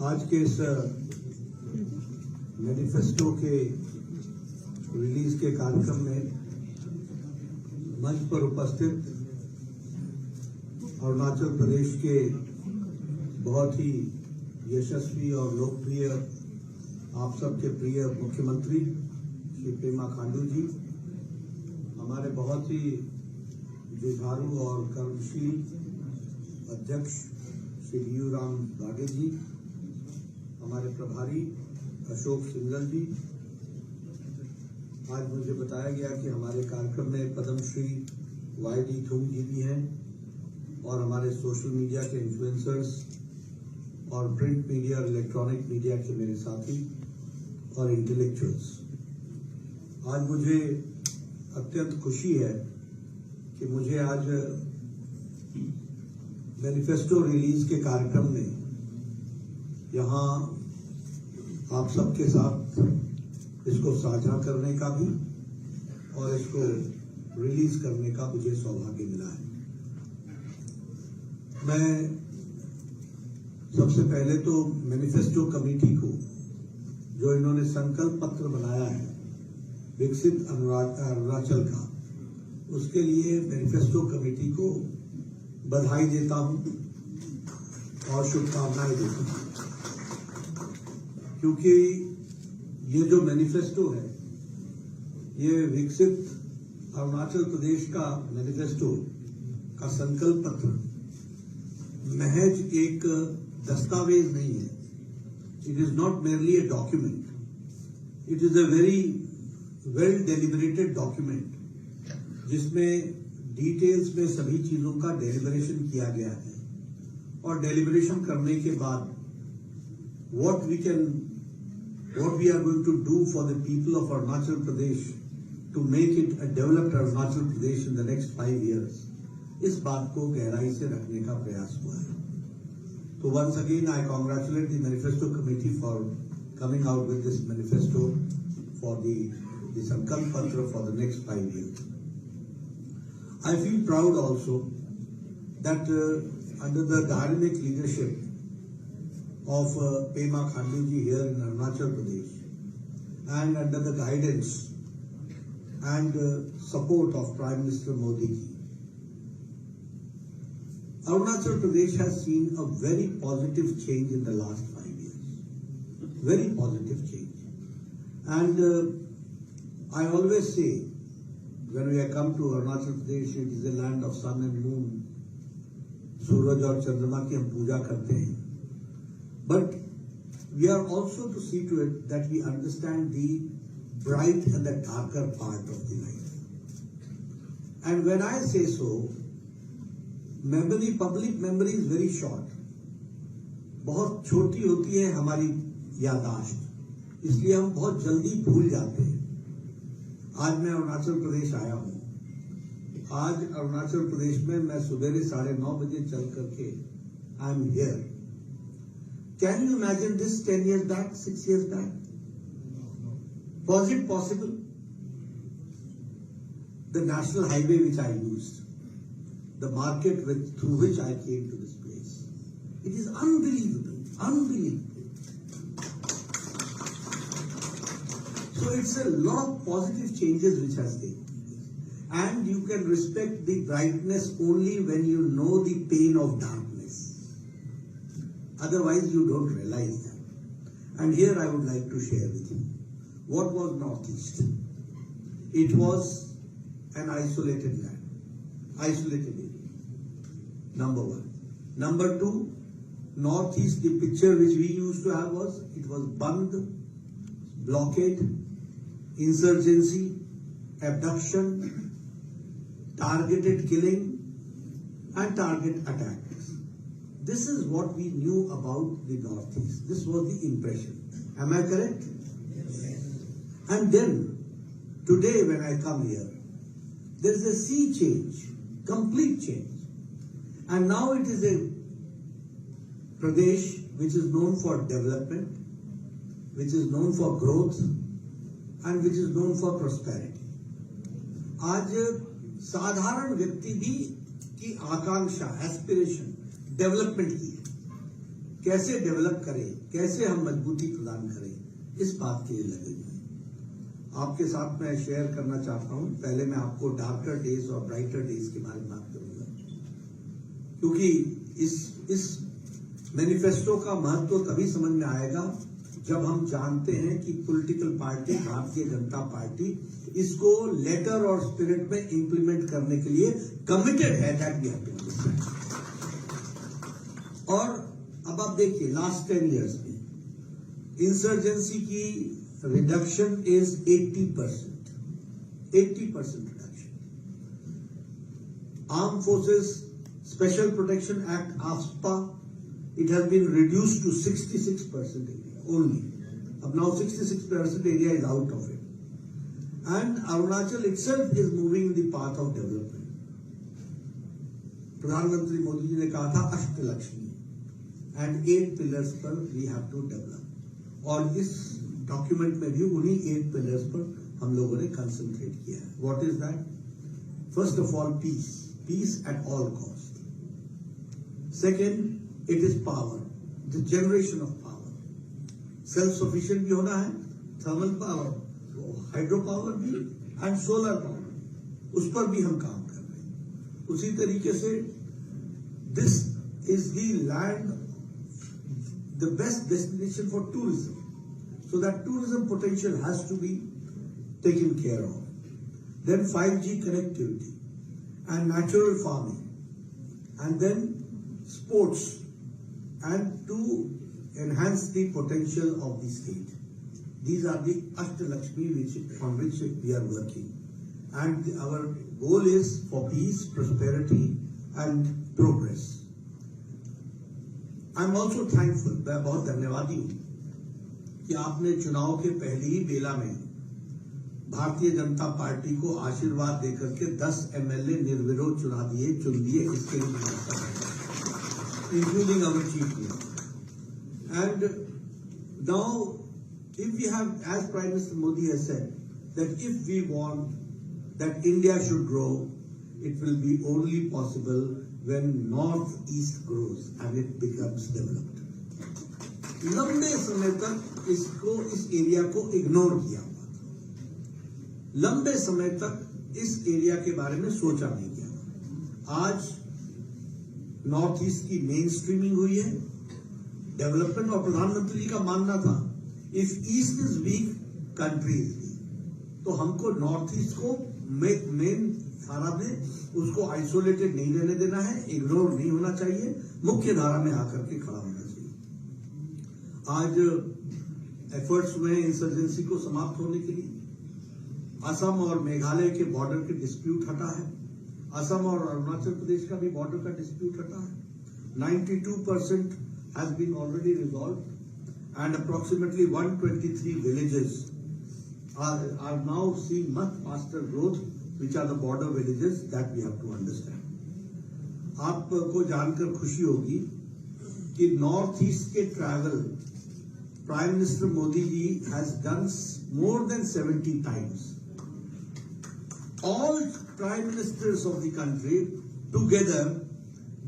आज के इस मैनिफेस्टो के रिलीज के कार्यक्रम में मंच पर उपस्थित अरुणाचल प्रदेश के बहुत ही यशस्वी और लोकप्रिय आप सबके प्रिय मुख्यमंत्री श्री पेमा खांडू जी, हमारे बहुत ही जुझारू और कर्मशील अध्यक्ष श्री यूराम गागे जी, हमारे प्रभारी अशोक सिंगल जी। आज मुझे बताया गया कि हमारे कार्यक्रम में पद्मश्री वाईडी थुंग जी भी हैं और हमारे सोशल मीडिया के इन्फ्लुएंसर्स और प्रिंट मीडिया और इलेक्ट्रॉनिक मीडिया के मेरे साथी और इंटेलेक्चुअल्स। आज मुझे अत्यंत खुशी है कि मुझे आज मैनिफेस्टो रिलीज के कार्यक्रम में यहाँ आप सबके साथ इसको साझा करने का भी और इसको रिलीज करने का मुझे सौभाग्य मिला है। मैं सबसे पहले तो मैनिफेस्टो कमेटी को, जो इन्होंने संकल्प पत्र बनाया है विकसित अरुणाचल का, उसके लिए मैनिफेस्टो कमेटी को बधाई देता हूं और शुभकामनाएं देता हूं, क्योंकि ये जो मैनिफेस्टो है ये विकसित अरुणाचल प्रदेश का मैनिफेस्टो का संकल्प पत्र महज एक दस्तावेज नहीं है। It is not merely a document, it is a very well deliberated document जिसमें डिटेल्स में सभी चीजों का डेलिबरेशन किया गया है और डेलिबरेशन करने के बाद what we are going to do for the people of Arunachal Pradesh to make it a developed Arunachal Pradesh in the next 5 years, इस बात को गहराई से रखने का प्रयास हुआ है। तो once again I congratulate the manifesto committee for coming out with this manifesto for the Sankalp Patra for the next 5 years. I feel proud also that under the dynamic leadership of Pema Khandu ji here in Arunachal Pradesh and under the guidance and support of Prime Minister Modi ji, Arunachal Pradesh has seen a very positive change in the last 5 years. Very positive change. And I always say, when we come to Arunachal Pradesh, it is a land of sun and moon. सूरज और चंद्रमा की हम पूजा करते हैं, but we are also to see to it that we understand the bright and the darker part of the life. And when I say so, public memory is very short. बहुत छोटी होती है हमारी याददाश्त, इसलिए हम बहुत जल्दी भूल जाते हैं। आज मैं अरुणाचल प्रदेश आया हूं। आज अरुणाचल प्रदेश में मैं सुबह 9:30 बजे चल करके I am here. Can you imagine this 10 years back, 6 years back? Was it possible? The national highway which I used, the market through which I came to this place, it is unbelievable, unbelievable. So it's a lot of positive changes which has taken. And you can respect the brightness only when you know the pain of darkness. Otherwise, you don't realize that. And here I would like to share with you what was Northeast. It was an isolated land, isolated area. Number one. Number two, Northeast, the picture which we used to have was, it was Band, blockade, insurgency, abduction, targeted killing and target attacks. This is what we knew about the Northeast. This was the impression. Am I correct? Yes. And then, today when I come here, there is a sea change, complete change. And now it is a Pradesh which is known for development, which is known for growth, and which is known for prosperity. आज साधारण व्यक्ति भी की आकांक्षा, aspiration development की है। कैसे develop करें, कैसे हम मजबूती प्रदान करें, इस बात के लिए लगे हुए हैं। आपके साथ मैं शेयर करना चाहता हूं। पहले मैं आपको डार्कर डेज और ब्राइटर डेज के बारे में बात करूंगा, क्योंकि इस मैनिफेस्टो का महत्व तभी समझ में आएगा जब हम जानते हैं कि political party Bharatiya Janata party इसको लेटर और स्पिरिट में इंप्लीमेंट करने के लिए कमिटेड है। That we have to understand. और अब आप देखिए लास्ट 10 इयर्स में इंसर्जेंसी की reduction is 80%। 80% reduction. Armed forces special protection act AFSPA, it has been reduced to 66% area only. Now 66% area is out of it. And Arunachal itself is moving in the path of development. प्रधानमंत्री मोदी जी ने कहा था Ashtalakshmi, and 8 pillars पर we have to develop. और इस document में भी उन्हीं 8 pillars पर हम लोगों ने कंसंट्रेट किया है. What is that? First of all, peace at all cost. Second, it is power, the generation of power. Self sufficient भी होना है, थर्मल पावर, हाइड्रो पावर भी एंड सोलर पावर, उस पर भी हम काम कर रहे हैं. उसी तरीके से this is the land, the best destination for tourism, so that tourism potential has to be taken care of. Then 5G connectivity and natural farming, and then sports, and to enhance the potential of the state. These are the Ashtalakshmi on which we are working. And our goal is for peace, prosperity and progress. I am also thankful, मैं बहुत धन्यवादी हूँ कि आपने चुनाव के पहले ही बेला में Bharatiya Janata party को आशीर्वाद देकर के 10 MLA निर्विरोध चुन दिए. इसके लिए including our chief minister. And now, if we have, as Prime Minister Modi has said, that if we want that India should grow, it will be only possible when North-East grows and it becomes developed. लंबे समय तक इस area को ignore किया हुआ था. लंबे समय तक इस एरिया के बारे में सोचा नहीं गया. आज नॉर्थ ईस्ट की मेन स्ट्रीमिंग हुई है, डेवलपमेंट. और प्रधानमंत्री जी का मानना था if east is weak country is weak. तो हमको नॉर्थ ईस्ट को मेन धारा में उसको आइसोलेटेड नहीं रहने देना है, इग्नोर नहीं होना चाहिए, मुख्य धारा में आकर के खड़ा होना चाहिए. आज एफर्ट्स हुए इंसर्जेंसी को समाप्त होने के लिए. असम और मेघालय के बॉर्डर के डिस्प्यूट हटा है. असम और अरुणाचल प्रदेश का भी बॉर्डर का डिस्प्यूट हटा है. 92% has been already resolved and approximately 123 villages are now seeing much faster growth, which are the border villages that we have to understand. आपको जानकर खुशी होगी कि नॉर्थ ईस्ट के travel prime minister Modi ji has done more than 70 times. All prime ministers of the country together,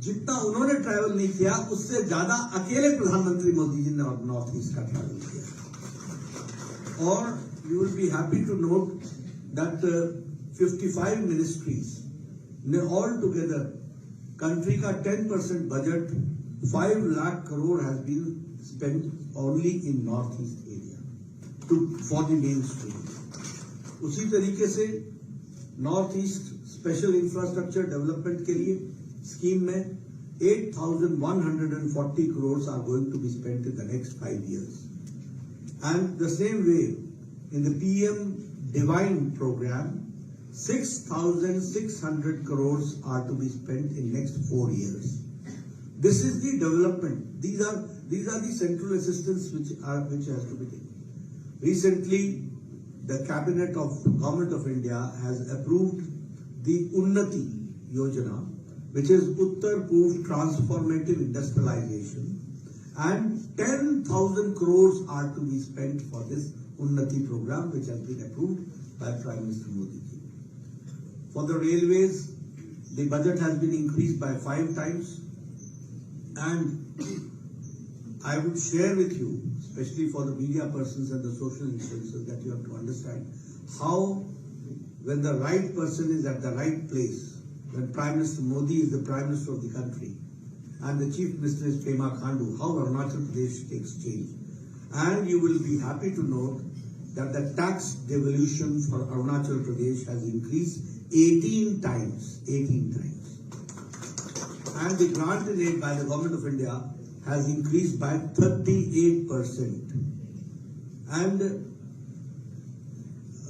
जितना उन्होंने travel नहीं किया उससे ज्यादा अकेले प्रधानमंत्री मोदी जी ने नॉर्थ ईस्ट का ट्रैवल किया. और you will be happy to note that 55 ministries ने ऑल टुगेदर कंट्री का 10% budget 5 lakh crore has been spent only in north east area for the mainstream. उसी तरीके से north east special infrastructure development के लिए स्कीम में 8,140 crores are going to be spent in the next 5 years. And the same way, in the PM Divine program, 6,600 crores are to be spent in next 4 years. This is the development. These are the central assistance which has to be taken. Recently, the cabinet of Government of India has approved the Unnati Yojana, which is Uttar Purv Transformative Industrialization, and 10,000 crores are to be spent for this Unnati program, which has been approved by Prime Minister Modi ji. For the railways, the budget has been increased by 5 times, and I would share with you, especially for the media persons and the social influencers, that you have to understand how when the right person is at the right place, when Prime Minister Modi is the Prime Minister of the country and the Chief Minister is Pema Khandu, how Arunachal Pradesh takes change. And you will be happy to note that the tax devolution for Arunachal Pradesh has increased 18 times. 18 times. And the grant in aid by the Government of India has increased by 38%. And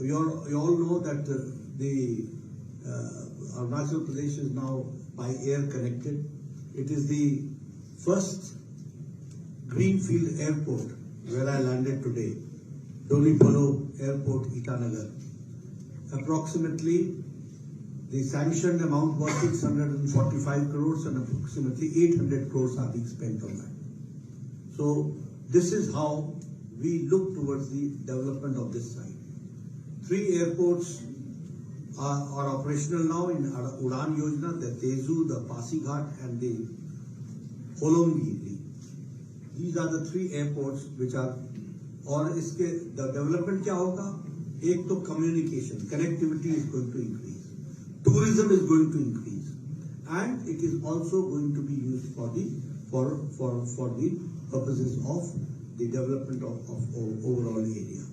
you all know that the Arunachal Pradesh is now by air connected. It is the first greenfield airport where I landed today, Doni Polo Airport, Itanagar. Approximately, the sanctioned amount was 645 crores and approximately 800 crores are being spent on that. So this is how we look towards the development of this site. 3 airports are operational now in Udan Yojana, the Tezu, the Pasighat and the Holongi. These are the 3 airports which are, और इसके the development क्या होगा? एक तो communication, connectivity is going to increase, tourism is going to increase, and it is also going to be used for the purposes of the development of overall area.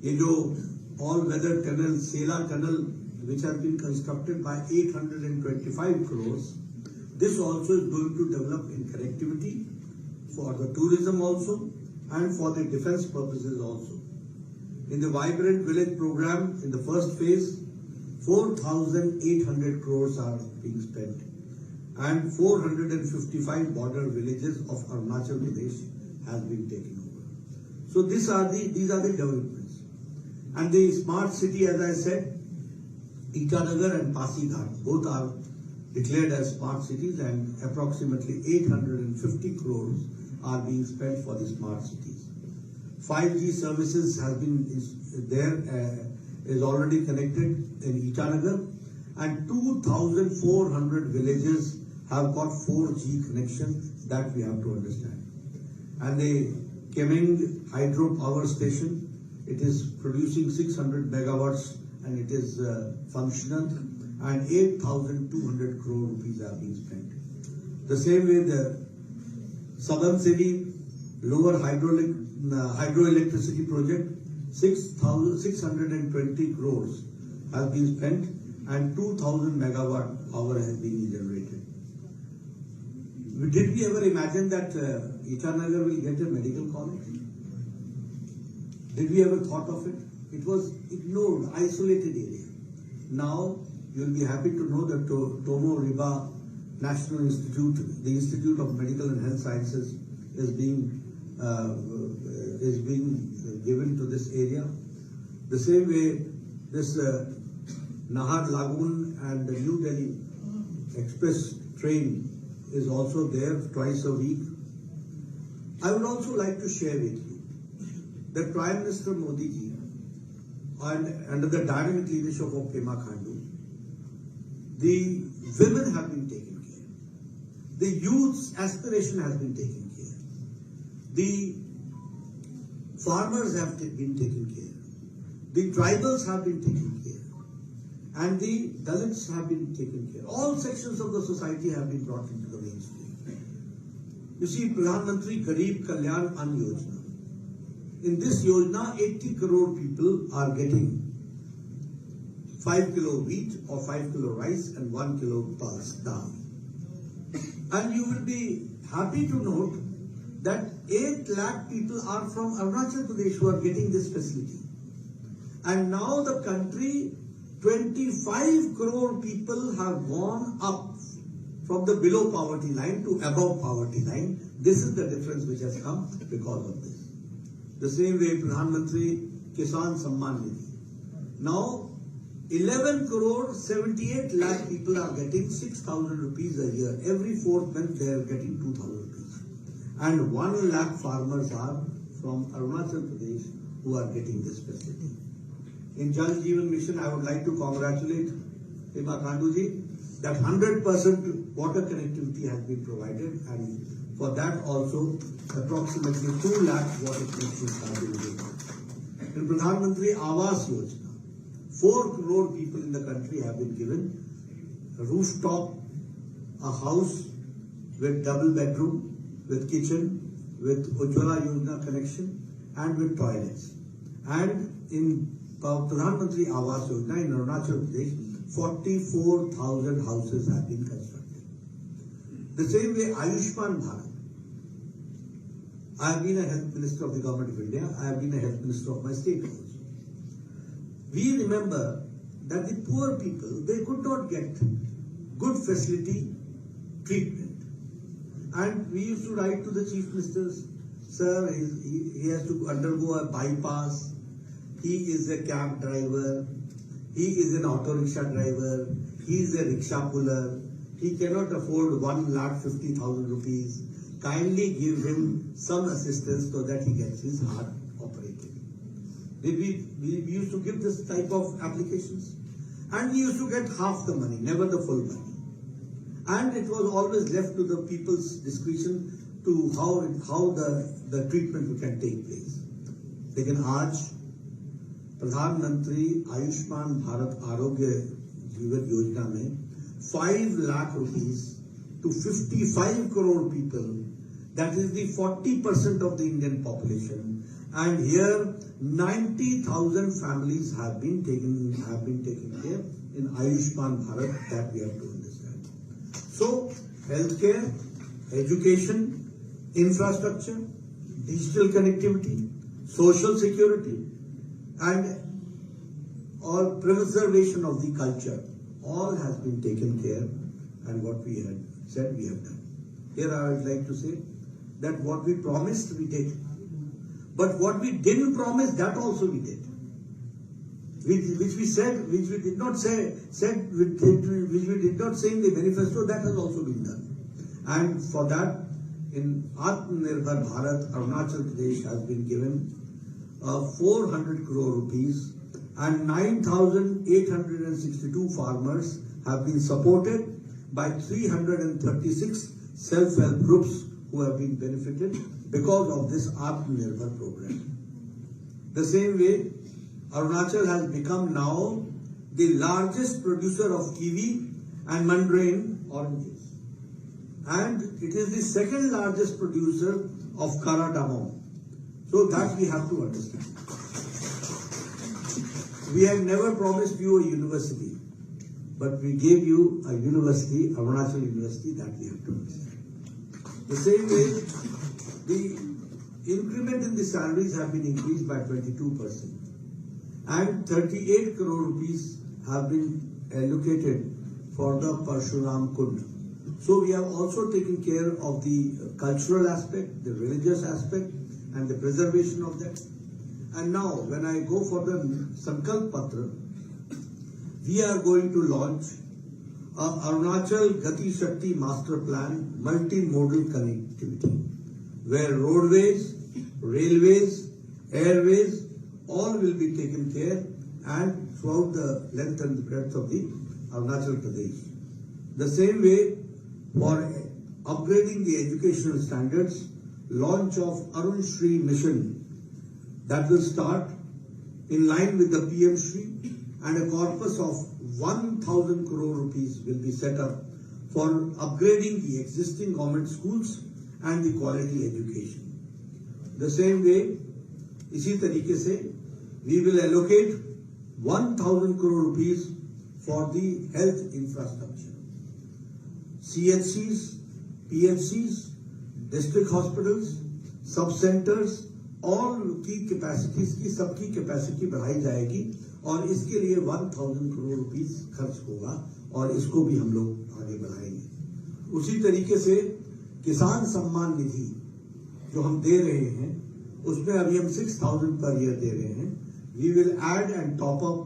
ये जो all-weather tunnel, Sela tunnel, which has been constructed by 825 crores, this also is going to develop in connectivity for the tourism also and for the defense purposes also. In the Vibrant Village program, in the first phase, 4,800 crores are being spent and 455 border villages of Arunachal Pradesh has been taken over. So these are the developments. And the smart city, as I said, Itanagar and Pasighat, both are declared as smart cities and approximately 850 crores are being spent for the smart cities. 5G services has been is already connected in Itanagar and 2,400 villages have got 4G connection, that we have to understand. And the Kemeng Hydro Power Station, it is producing 600 megawatts and it is functional, and 8,200 crore rupees are being spent. The same way the Southern City Lower Hydroelectricity Project, 620 crores has been spent and 2,000 megawatt hour has been generated. Did we ever imagine that Itanagar will get a medical college? Did we ever thought of it? It was ignored, isolated area. Now, you will be happy to know that Tomo Riba National Institute, the Institute of Medical and Health Sciences, is being given to this area. The same way, this Nahar Lagoon and the New Delhi Express train is also there twice a week. I would also like to share with you that Prime Minister Modi ji, and under the dynamic leadership of Pema Khandu, the women have been taken care. The youth's aspiration has been taken care. The farmers have been taken care. The tribals have been taken care. And the Dalits have been taken care. All sections of the society have been brought into the mainstream. You see, Pradhan Mantri Garib Kalyan Ann Yojana. In this Yojana, 80 crore people are getting 5 kilo wheat or 5 kilo rice and 1 kilo pulse dal. And you will be happy to note that 8 lakh people are from Arunachal Pradesh who are getting this facility. And now the country, 25 crore people have gone up from the below poverty line to above poverty line. This is the difference which has come because of this. The same way Pradhan Mantri Kisan Samman Nidhi. Now 11 crore 78 lakh people are getting 6,000 rupees a year. Every 4th month they are getting 2,000 rupees. And 1 lakh farmers are from Arunachal Pradesh who are getting this facility. In Jal Jeevan Mission, I would like to congratulate Pema Khandu ji that 100% water connectivity has been provided, and for that also approximately 2 lakh water connections have been given. In Pradhan Mantri Awas Yojana, 4 crore people in the country have been given a rooftop, a house with double bedroom, with kitchen, with Ujjwala Yojana connection, and with toilets. And in Pradhan Mantri Awas Yojana in Arunachal Pradesh, 44,000 houses have been constructed. The same way Ayushman Bharat. I have been a health minister of the government of India. I have been a health minister of my state also. We remember that the poor people, they could not get good facility treatment. And we used to write to the chief ministers, sir, he has to undergo a bypass. He is a cab driver. He is an auto rickshaw driver. He is a rickshaw puller. He cannot afford 1,50,000 rupees. Kindly give him some assistance so that he gets his heart operated. We used to give this type of applications, and we used to get half the money, never the full money. And it was always left to the people's discretion to how the treatment can take place. Lekin aaj Pradhan Mantri Ayushman Bharat Arogya Jeevan Yojana mein 5 lakh rupees to 55 crore people, that is the 40% of the Indian population, and here 90,000 families have been taken care in Ayushman Bharat, that we have to understand. So healthcare, education, infrastructure, digital connectivity, social security, and all preservation of the culture, all has been taken care, and what we had said we have done. Here I would like to say that what we promised we did, but what we didn't promise, that also we did. Which we did not say in the manifesto, that has also been done. And for that, in Atmanirbhar Bharat, Arunachal Pradesh has been given 400 crore rupees, and 9,862 farmers have been supported by 336 self-help groups who have been benefited because of this Atmanirbhar program. The same way, Arunachal has become now the largest producer of kiwi and mandarin oranges, and it is the second largest producer of cardamom. So that we have to understand. We have never promised you a university, but we gave you a university, Arunachal University, that we have to understand. The same way, the increment in the salaries have been increased by 22%, and 38 crore rupees have been allocated for the Parshuram Kund. So we have also taken care of the cultural aspect, the religious aspect, and the preservation of that. And now, when I go for the Sankalp Patra, we are going to launch Arunachal Gati Shakti Master Plan multimodal connectivity, where roadways, railways, airways, all will be taken care, and throughout the length and the breadth of the Arunachal Pradesh. The same way, for upgrading the educational standards, launch of Arun Shri Mission, that will start in line with the PM Shri, and a corpus of 1,000 crore rupees will be set up for upgrading the existing government schools and the quality education. The same way, इसी तरीके से, we will allocate 1,000 crore rupees for the health infrastructure. CHCs, PHCs, district hospitals, sub-centers, all की capacities की सबकी capacity बढ़ाई जाएगी, और इसके लिए 1,000 करोड़ रुपीस खर्च होगा, और इसको भी हम लोग आगे बढ़ाएंगे. उसी तरीके से किसान सम्मान निधि जो हम दे रहे हैं, उसमें अभी हम 6,000 पर ईयर दे रहे हैं. We will add and top up,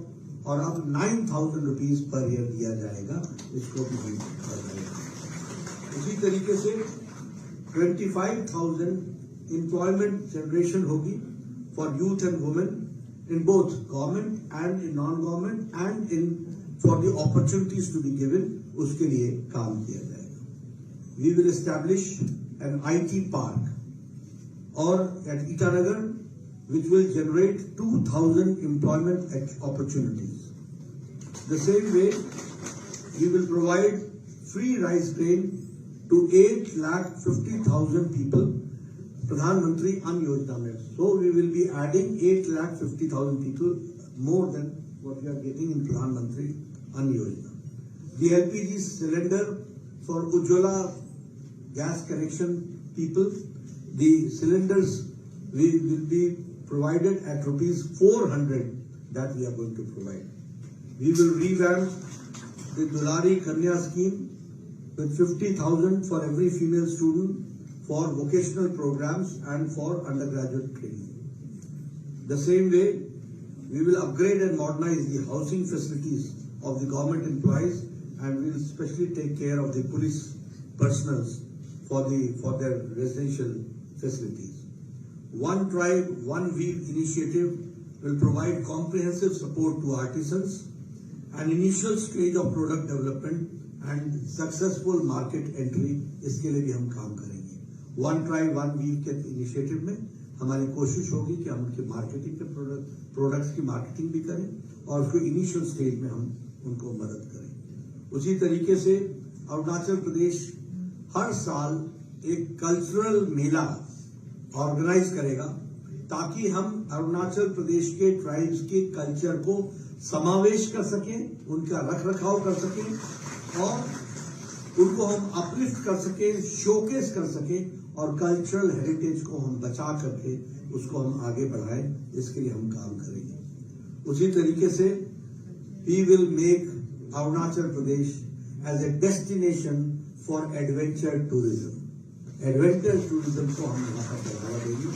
और अब 9,000 रुपीस पर ईयर दिया जाएगा, इसको भी हम बढ़ाएंगे. उसी तरीके से 25,000 employment generation होगी for youth and women in both government and in non-government and in for the opportunities to be given, उसके लिए काम किया जाएगा. We will establish an IT park or at Itanagar, which will generate 2,000 employment opportunities. The same way, we will provide free rice grain to 8,50,000 people, Pradhan Mantri Ann Yojana mein. So we will be adding 8,50,000 people more than what we are getting in Pradhan Mantri Ann Yojana. The LPG cylinder for Ujjwala gas connection people, the cylinders will be provided at ₹400 that we are going to provide. We will revamp the Dulari Kanya scheme with 50,000 for every female student for vocational programs and for undergraduate training. The same way, we will upgrade and modernize the housing facilities of the government employees, and we will especially take care of the police personnel for their residential facilities. One Tribe, One Wheel initiative will provide comprehensive support to artisans, an initial stage of product development and successful market entry. इसके लिए भी हम काम करेंगे. One Tribe, One Wheel के initiative में हमारी कोशिश होगी कि हम उनके मार्केटिंग के प्रोडक्ट्स की मार्केटिंग भी करें और उसको इनिशियल स्टेज में हम उनको मदद करें. उसी तरीके से अरुणाचल प्रदेश हर साल एक कल्चरल मेला ऑर्गेनाइज करेगा ताकि हम अरुणाचल प्रदेश के ट्राइब्स के कल्चर को समावेश कर सकें, उनका रखरखाव कर सकें और उनको हम अपलिफ्ट कर सकें, शोकेस कर सकें और कल्चरल हेरिटेज को हम बचा करके उसको हम आगे बढ़ाएं. इसके लिए हम काम करेंगे. उसी तरीके से we will make Arunachal Pradesh as a destination for adventure tourism. Adventure tourism को हम यहाँ पर बढ़ावा देंगे.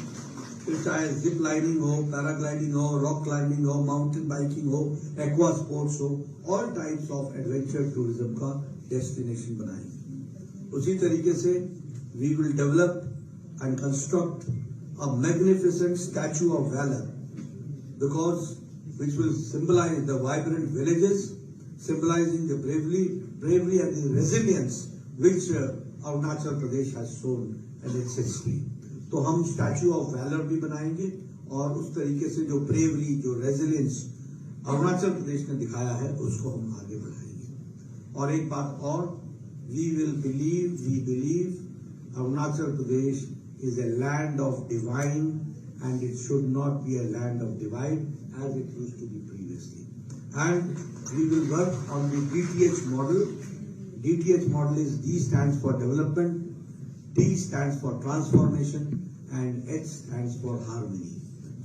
फिर चाहे जिप लाइनिंग हो, पैराग्लाइडिंग हो, रॉक क्लाइंबिंग हो, माउंटेन बाइकिंग हो, एक्वा स्पोर्ट्स हो, all types of adventure tourism का डेस्टिनेशन बनाएंगे. उसी तरीके से we will develop and construct a magnificent statue of valour because which will symbolize the vibrant villages, symbolizing the bravery and the resilience which Arunachal Pradesh has shown in its history. तो हम statue of valour भी बनाएंगे और उस तरीके से जो bravery, जो रेजिलियंस अरुणाचल प्रदेश ने दिखाया है उसको हम आगे बढ़ाएंगे. और एक बात और, we believe Arunachal Pradesh is a land of divine and it should not be a land of divide as it used to be previously. And we will work on the DTH model. DTH model is D stands for development, T stands for transformation, and H stands for harmony.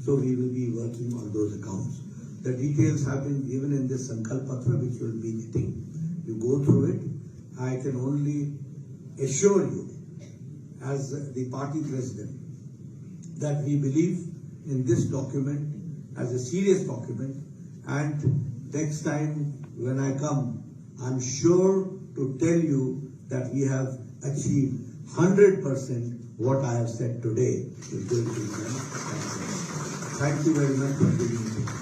So we will be working on those accounts. The details have been given in this Sankalp Patra, which you will be getting. You go through it. I can only assure you, as the party president, that we believe in this document as a serious document, and next time when I come, I'm sure to tell you that we have achieved 100% what I have said today is going to be done. Thank you very much for giving me.